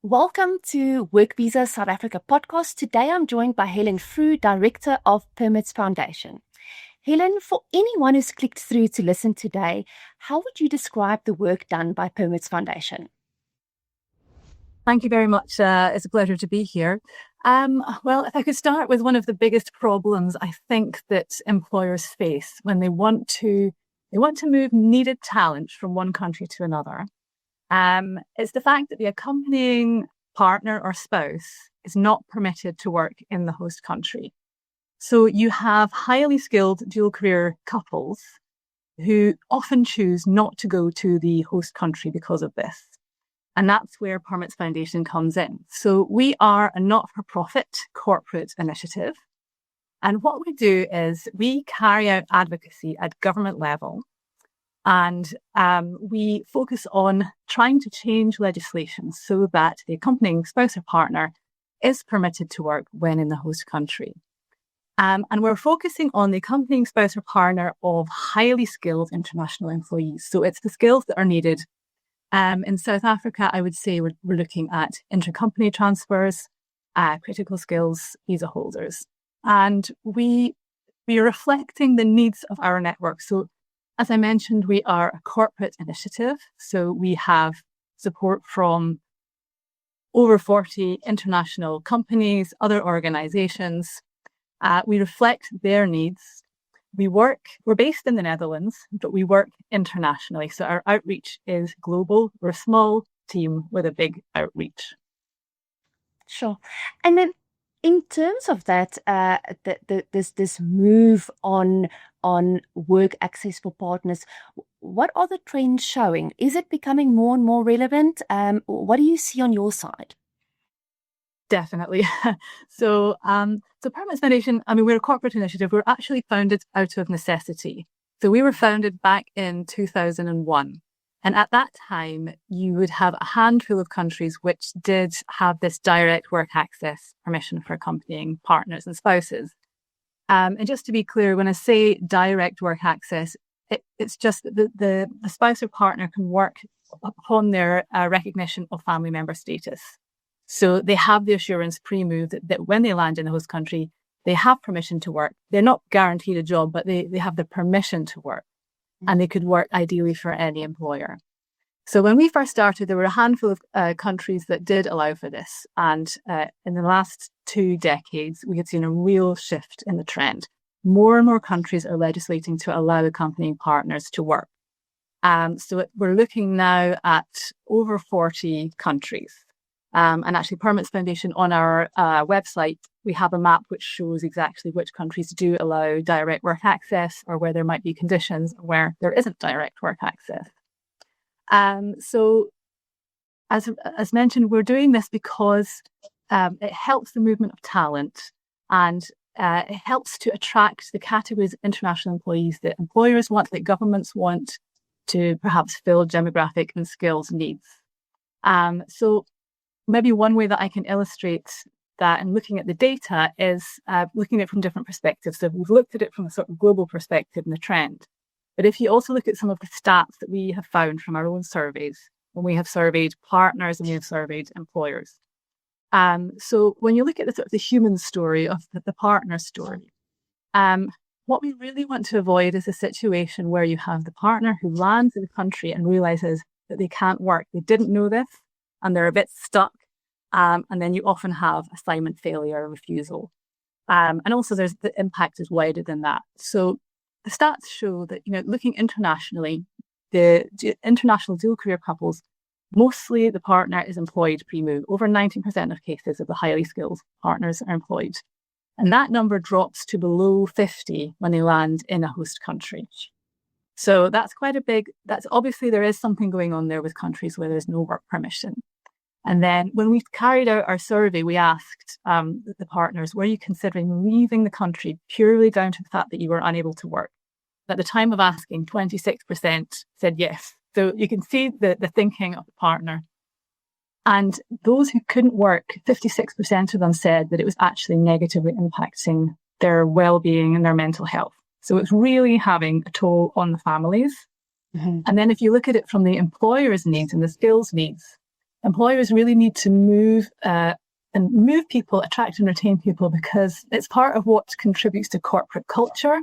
Welcome to Work Visa South Africa podcast. Today I'm joined by Helen Frew, Director of Permits Foundation. Helen, for anyone who's clicked through to listen today, how would you describe the work done by Permits Foundation? Thank you very much. It's a pleasure to be here. Well, if I could start with one of the biggest problems I think that employers face when they want to move needed talent from one country to another. It's the fact that the accompanying partner or spouse is not permitted to work in the host country. So you have highly skilled dual career couples who often choose not to go to the host country because of this. And that's where Permits Foundation comes in. So we are a not-for-profit corporate initiative. And what we do is we carry out advocacy at government level. And we focus on trying to change legislation so that the accompanying spouse or partner is permitted to work when in the host country. And we're focusing on the accompanying spouse or partner of highly skilled international employees. So it's the skills that are needed. In South Africa, I would say we're looking at intercompany transfers, critical skills, visa holders. And we are reflecting the needs of our network. So as I mentioned, we are a corporate initiative. So we have support from over 40 international companies, other organizations. We reflect their needs. We're based in the Netherlands, but we work internationally. So our outreach is global. We're a small team with a big outreach. Sure. And then in terms of that, this move on work access for partners, what are the trends showing? Is it becoming more and more relevant? What do you see on your side? Definitely. So Permits Foundation, we're a corporate initiative. We're actually founded out of necessity. So we were founded back in 2001. And at that time, you would have a handful of countries which did have this direct work access permission for accompanying partners and spouses. And just to be clear, when I say direct work access, it's just that the spouse or partner can work upon their recognition of family member status. So they have the assurance pre-move that when they land in the host country, they have permission to work. They're not guaranteed a job, but they have the permission to work. And they could work ideally for any employer. So when we first started, there were a handful of countries that did allow for this. And in the last 2 decades, we had seen a real shift in the trend. More and more countries are legislating to allow accompanying partners to work. So we're looking now at over 40 countries. And actually, Permits Foundation, on our website, we have a map which shows exactly which countries do allow direct work access, or where there might be conditions where there isn't direct work access. So as mentioned, we're doing this because it helps the movement of talent, and it helps to attract the categories of international employees that employers want, that governments want, to perhaps fill demographic and skills needs. So maybe one way that I can illustrate that and looking at the data is looking at it from different perspectives. So we've looked at it from a sort of global perspective and the trend. But if you also look at some of the stats that we have found from our own surveys, when we have surveyed partners and we have surveyed employers. So when you look at the sort of the human story of the partner story, what we really want to avoid is a situation where you have the partner who lands in the country and realizes that they can't work. They didn't know this and they're a bit stuck. And then you often have assignment failure or refusal. And also the impact is wider than that. So the stats show that, looking internationally, the international dual career couples, mostly the partner is employed pre-move. Over 90% of cases of the highly skilled partners are employed. And that number drops to below 50 when they land in a host country. So that's obviously there is something going on there with countries where there's no work permission. And then when we carried out our survey, we asked the partners, were you considering leaving the country purely down to the fact that you were unable to work? At the time of asking, 26% said yes. So you can see the thinking of the partner. And those who couldn't work, 56% of them said that it was actually negatively impacting their well-being and their mental health. So it's really having a toll on the families. Mm-hmm. And then if you look at it from the employer's needs and the skills needs, employers really need to move people, attract and retain people, because it's part of what contributes to corporate culture.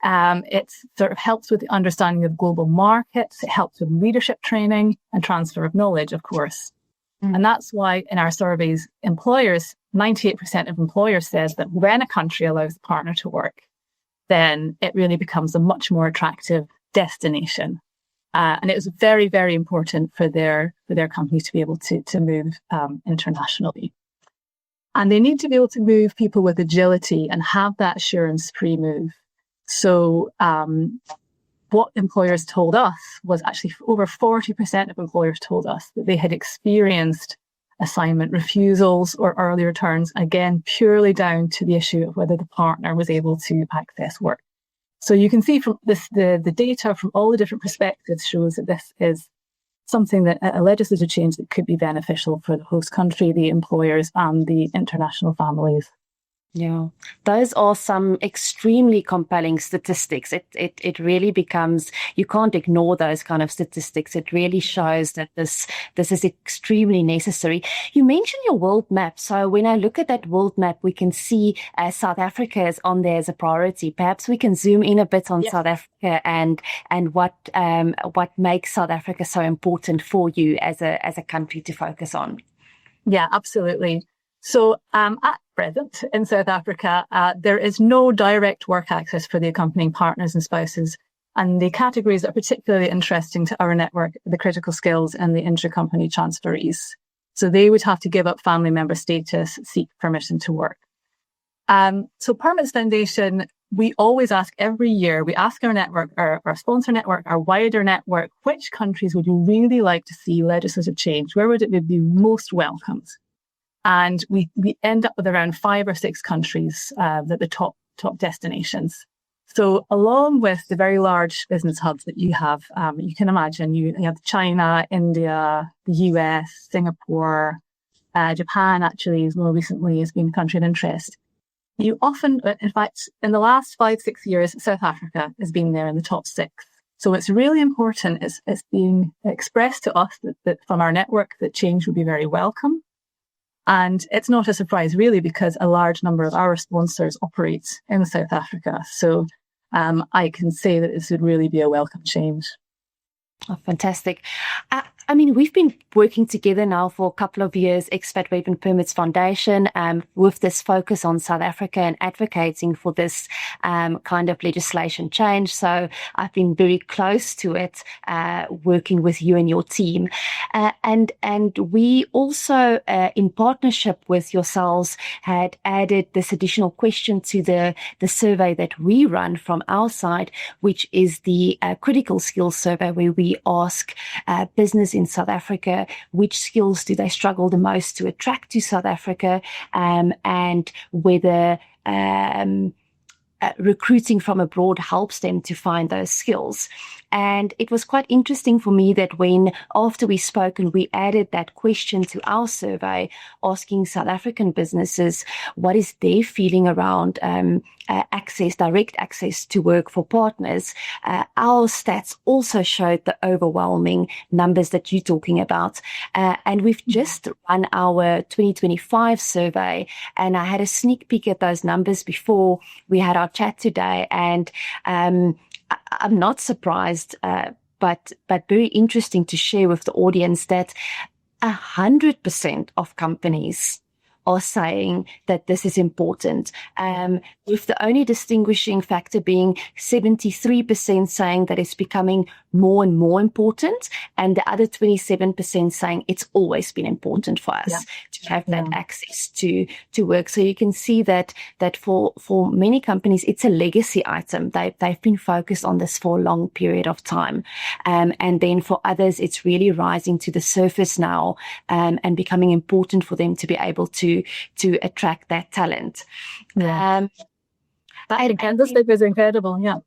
It sort of helps with the understanding of global markets. It helps with leadership training and transfer of knowledge, of course. And that's why in our surveys, 98% of employers says that when a country allows the partner to work, then it really becomes a much more attractive destination. And it was very, very important for their companies to be able to move internationally. And they need to be able to move people with agility and have that assurance pre-move. So what employers told us was actually over 40% of employers told us that they had experienced assignment refusals or early returns, again, purely down to the issue of whether the partner was able to access work. So you can see from this, the data from all the different perspectives shows that this is something that a legislative change that could be beneficial for the host country, the employers, and the international families. Yeah, those are some extremely compelling statistics. It really becomes, you can't ignore those kind of statistics. It really shows that this is extremely necessary. You mentioned your world map. So when I look at that world map, we can see South Africa is on there as a priority. Perhaps we can zoom in a bit on South Africa and what makes South Africa so important for you as a country to focus on. Yeah, absolutely. So at present in South Africa, there is no direct work access for the accompanying partners and spouses. And the categories that are particularly interesting to our network, the critical skills and the intra-company transferees. So they would have to give up family member status, seek permission to work. So Permits Foundation, we always ask every year, we ask our network, our sponsor network, our wider network, which countries would you really like to see legislative change? Where would it be most welcomed? And we end up with around 5 or 6 countries that the top destinations. So along with the very large business hubs that you have, you can imagine you have China, India, the US, Singapore, Japan actually is more recently has been a country of interest. You often, in fact, in the last 5-6 years, South Africa has been there in the top 6. So it's really important. It's being expressed to us that from our network that change would be very welcome. And it's not a surprise, really, because a large number of our sponsors operate in South Africa. So I can say that this would really be a welcome change. Oh, fantastic. I mean, we've been working together now for a couple of years, Xpatweb and Permits Foundation, with this focus on South Africa and advocating for this kind of legislation change. So I've been very close to it, working with you and your team. And we also, in partnership with yourselves, had added this additional question to the survey that we run from our side, which is the critical skills survey, where we ask business in South Africa, which skills do they struggle the most to attract to South Africa, and whether recruiting from abroad helps them to find those skills. And it was quite interesting for me that when, after we spoke and we added that question to our survey, asking South African businesses what is their feeling around direct access to work for partners, our stats also showed the overwhelming numbers that you're talking about. And we've just run our 2025 survey, and I had a sneak peek at those numbers before we had our chat today, and I'm not surprised, but very interesting to share with the audience that 100% of companies are saying that this is important, with the only distinguishing factor being 73% saying that it's becoming more and more important, and the other 27% saying it's always been important for us to have that access to work. So you can see that for many companies, it's a legacy item. They've been focused on this for a long period of time. And then for others, it's really rising to the surface now, and becoming important for them to be able to attract that talent. That industry is incredible. Yeah.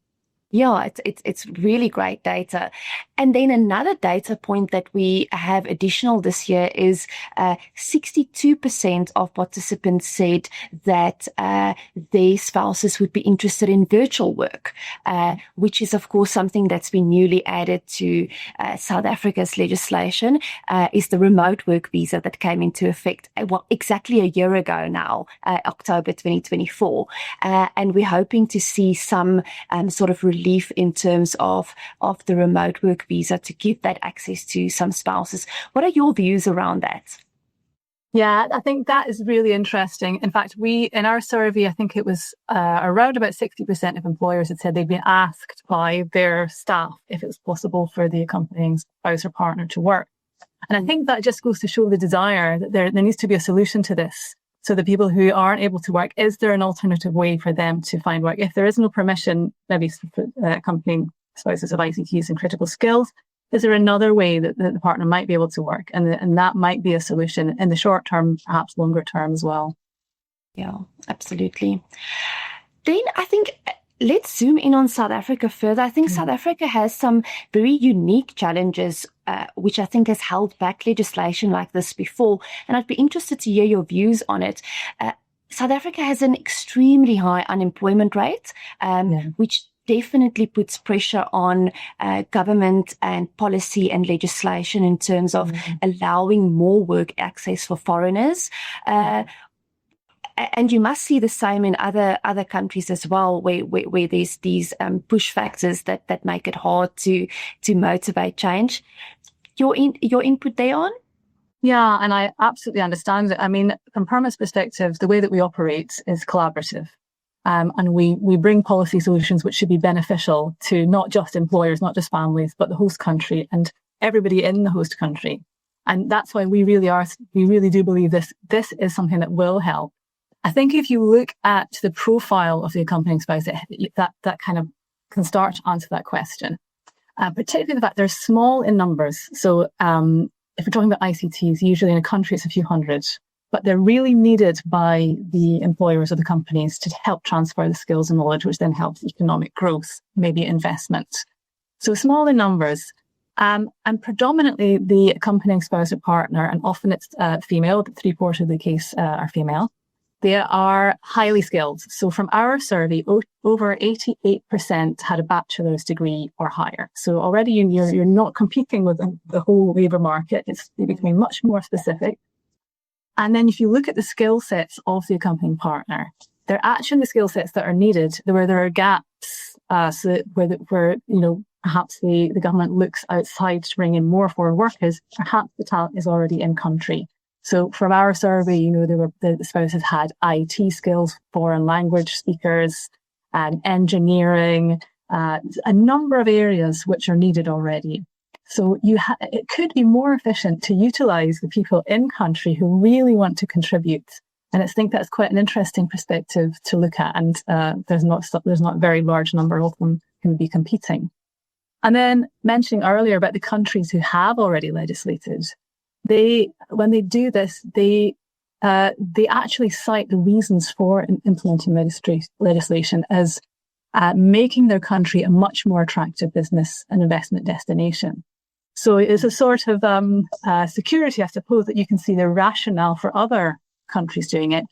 Yeah, it's really great data. And then another data point that we have additional this year is 62% of participants said that their spouses would be interested in virtual work, which is, of course, something that's been newly added to South Africa's legislation, is the remote work visa that came into effect, well, exactly a year ago now, October 2024. And we're hoping to see some sort of relief in terms of the remote work visa to give that access to some spouses. What are your views around that? Yeah, I think that is really interesting. In fact, in our survey, I think it was around about 60% of employers had said they'd been asked by their staff if it was possible for the accompanying spouse or partner to work. And I think that just goes to show the desire that there needs to be a solution to this. So the people who aren't able to work, is there an alternative way for them to find work? If there is no permission, maybe accompanying spouses of ICTs and critical skills, is there another way that the partner might be able to work? And that might be a solution in the short term, perhaps longer term as well. Yeah, absolutely. Then I think let's zoom in on South Africa further. I think South Africa has some very unique challenges, which I think has held back legislation like this before. And I'd be interested to hear your views on it. South Africa has an extremely high unemployment rate, which definitely puts pressure on government and policy and legislation in terms of allowing more work access for foreigners. And you must see the same in other countries as well, where there's these push factors that make it hard to motivate change. Your input there on? Yeah, and I absolutely understand it. I mean, from Permit's perspective, the way that we operate is collaborative. And we bring policy solutions which should be beneficial to not just employers, not just families, but the host country and everybody in the host country. And that's why we really do believe this is something that will help. I think if you look at the profile of the accompanying spouse, that kind of can start to answer that question. Particularly the fact they're small in numbers. So if we're talking about ICTs, usually in a country it's a few hundred, but they're really needed by the employers or the companies to help transfer the skills and knowledge, which then helps economic growth, maybe investment. So small in numbers. And predominantly the accompanying spouse or partner, and often it's female, but 3/4 of the case are female. They are highly skilled. So from our survey, over 88% had a bachelor's degree or higher. So already you're not competing with the whole labour market. It's becoming much more specific. And then if you look at the skill sets of the accompanying partner, they're actually the skill sets that are needed where there are gaps, where perhaps the government looks outside to bring in more foreign workers. Perhaps the talent is already in country. So from our survey, the spouses had IT skills, foreign language speakers, engineering, a number of areas which are needed already. So it could be more efficient to utilise the people in country who really want to contribute. And I think that's quite an interesting perspective to look at. And there's not a very large number of them can be competing. And then mentioning earlier about the countries who have already legislated, when they do this, they actually cite the reasons for implementing legislation as making their country a much more attractive business and investment destination. So it's a sort of security, I suppose, that you can see the rationale for other countries doing it,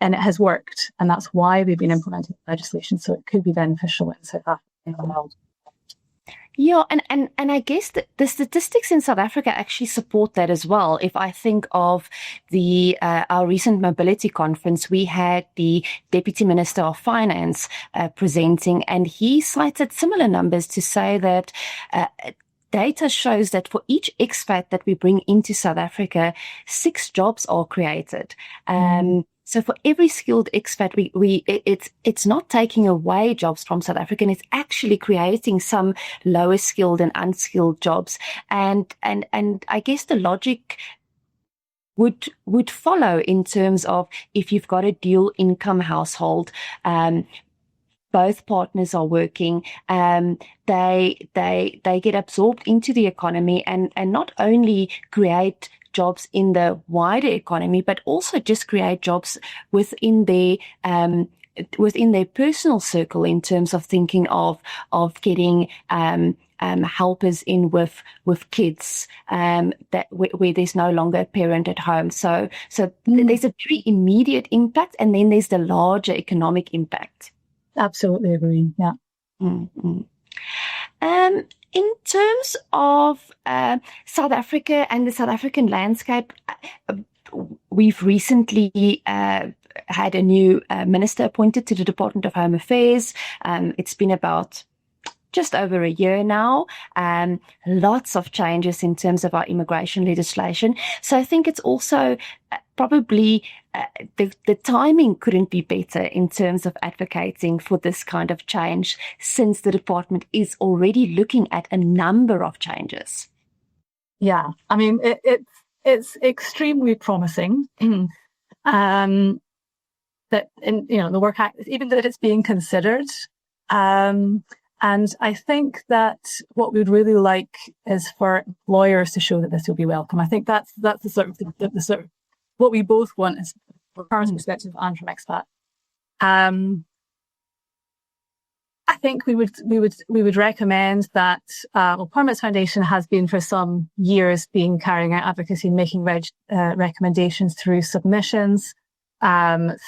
and it has worked, and that's why they've been implementing legislation. So it could be beneficial in South Africa as well. Yeah, and I guess the statistics in South Africa actually support that as well. If I think of our recent mobility conference, we had the Deputy Minister of Finance presenting, and he cited similar numbers to say that data shows that for each expat that we bring into South Africa, 6 jobs are created. So for every skilled expat, it's not taking away jobs from South Africa, and it's actually creating some lower skilled and unskilled jobs. And I guess the logic would follow in terms of if you've got a dual income household, both partners are working, they get absorbed into the economy and not only create jobs in the wider economy, but also just create jobs within their within their personal circle in terms of thinking of getting helpers in with kids that where there's no longer a parent at home. So there's a very immediate impact, and then there's the larger economic impact. Absolutely agree. Yeah. Mm-hmm. In terms of South Africa and the South African landscape, we've recently had a new minister appointed to the Department of Home Affairs. It's been about just over a year now. Lots of changes in terms of our immigration legislation. So I think it's also probably the timing couldn't be better in terms of advocating for this kind of change, since the department is already looking at a number of changes. Yeah, I mean, it's extremely promising. That in the Work Act, even that it's being considered. And I think that what we'd really like is for employers to show that this will be welcome. I think that's the sort of what we both want, is from our perspective and from Expat. I think we would recommend that. Permits Foundation has been for some years carrying out advocacy and making recommendations through submissions,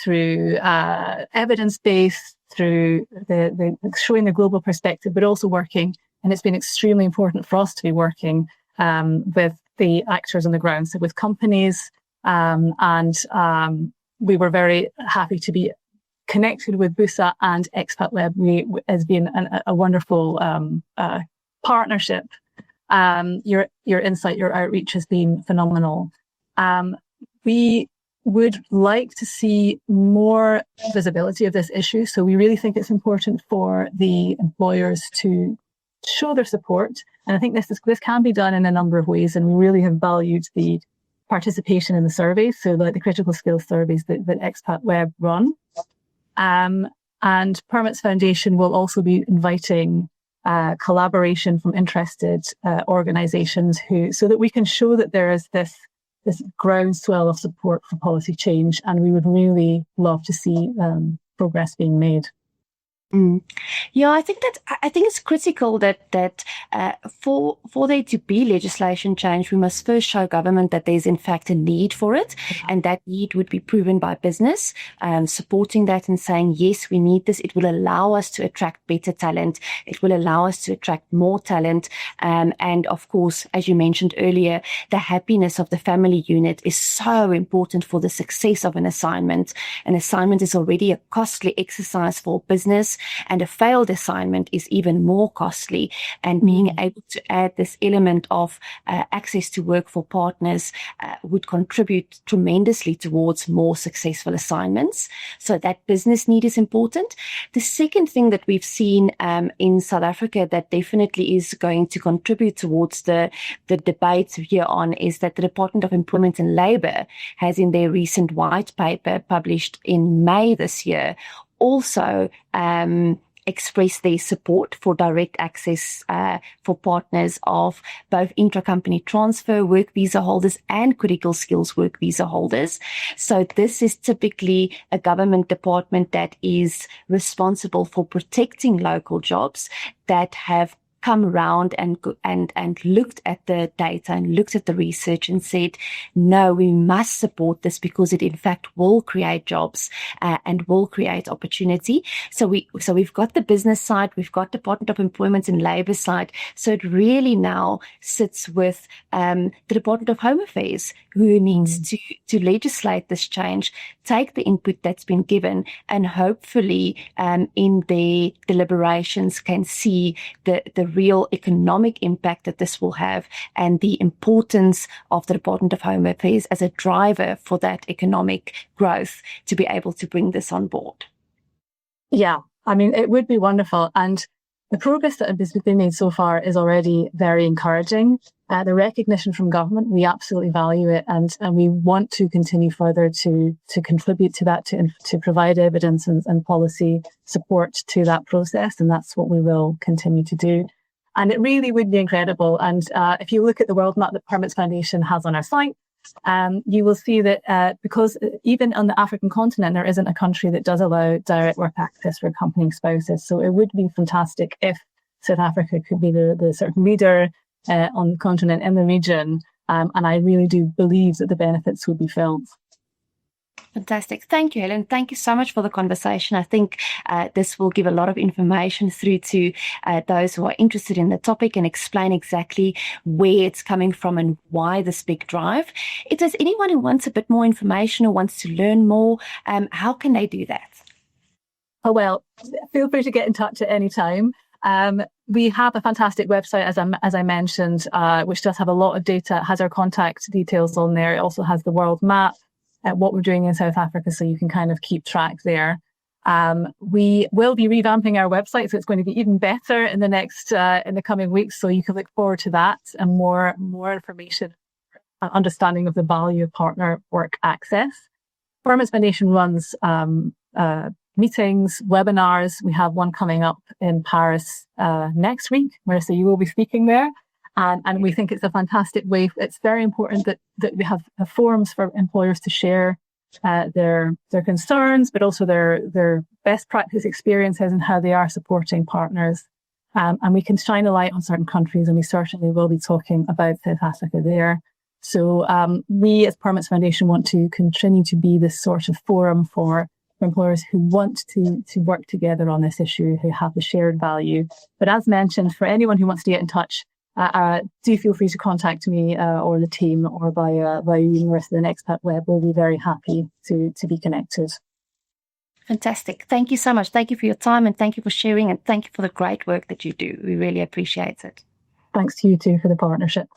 through evidence based, through the showing the global perspective, but also working. And it's been extremely important for us to be working with the actors on the ground, so with companies, and we were very happy to be connected with BUSA and Xpatweb. Has been a wonderful partnership. Your insight, your outreach has been phenomenal. We would like to see more visibility of this issue. So we really think it's important for the employers to show their support. And I think this can be done in a number of ways. And we really have valued the participation in the surveys. So like the critical skills surveys that Xpatweb run. And Permits Foundation will also be inviting collaboration from interested organisations so that we can show that there is this groundswell of support for policy change, and we would really love to see progress being made. Yeah, I think it's critical that for there to be legislation change, we must first show government that there's in fact a need for it, and that need would be proven by business, supporting that and saying, yes, we need this. It will allow us to attract better talent. It will allow us to attract more talent. And of course, as you mentioned earlier, the happiness of the family unit is so important for the success of an assignment. An assignment is already a costly exercise for business, and a failed assignment is even more costly. And being able to add this element of access to work for partners would contribute tremendously towards more successful assignments. So that business need is important. The second thing that we've seen in South Africa that definitely is going to contribute towards the debate here on is that the Department of Employment and Labour has, in their recent white paper published in May this year, also express their support for direct access for partners of both intra-company transfer work visa holders and critical skills work visa holders. So this is typically a government department that is responsible for protecting local jobs that have come around and looked at the data and looked at the research and said, no, we must support this because it in fact will create jobs and will create opportunity. So we've got the business side, we've got Department of Employment and Labour side. So it really now sits with the Department of Home Affairs, who needs to legislate this change, take the input that's been given, and hopefully in their deliberations can see the real economic impact that this will have, and the importance of the Department of Home Affairs as a driver for that economic growth to be able to bring this on board. Yeah, I mean, it would be wonderful. And the progress that has been made so far is already very encouraging. The recognition from government, we absolutely value it, and we want to continue further to contribute to that, to provide evidence and policy support to that process, and that's what we will continue to do. And it really would be incredible. And if you look at the world map that Permits Foundation has on our site, you will see that because even on the African continent, there isn't a country that does allow direct work access for accompanying spouses. So it would be fantastic if South Africa could be the sort of leader on the continent in the region. And I really do believe that the benefits would be felt. Fantastic. Thank you, Helen. Thank you so much for the conversation. I think this will give a lot of information through to those who are interested in the topic and explain exactly where it's coming from and why this big drive. If there's anyone who wants a bit more information or wants to learn more, how can they do that? Oh, well, feel free to get in touch at any time. We have a fantastic website, as I mentioned, which does have a lot of data. It has our contact details on there. It also has the world map at what we're doing in South Africa, so you can kind of keep track there. We will be revamping our website, so it's going to be even better in the coming weeks. So you can look forward to that and more information, understanding of the value of partner work access. Permanence Foundation runs meetings, webinars. We have one coming up in Paris next week. Marisa, you will be speaking there. And we think it's a fantastic way. It's very important that we have forums for employers to share their concerns, but also their best practice experiences and how they are supporting partners. And we can shine a light on certain countries, and we certainly will be talking about South Africa there. So we as Permanence Foundation want to continue to be this sort of forum for employers who want to work together on this issue, who have the shared value. But as mentioned, for anyone who wants to get in touch, do feel free to contact me or the team, or by Marisa and Xpatweb. We'll be very happy to be connected. Fantastic. Thank you so much. Thank you for your time, and thank you for sharing, and thank you for the great work that you do. We really appreciate it. Thanks to you too for the partnership.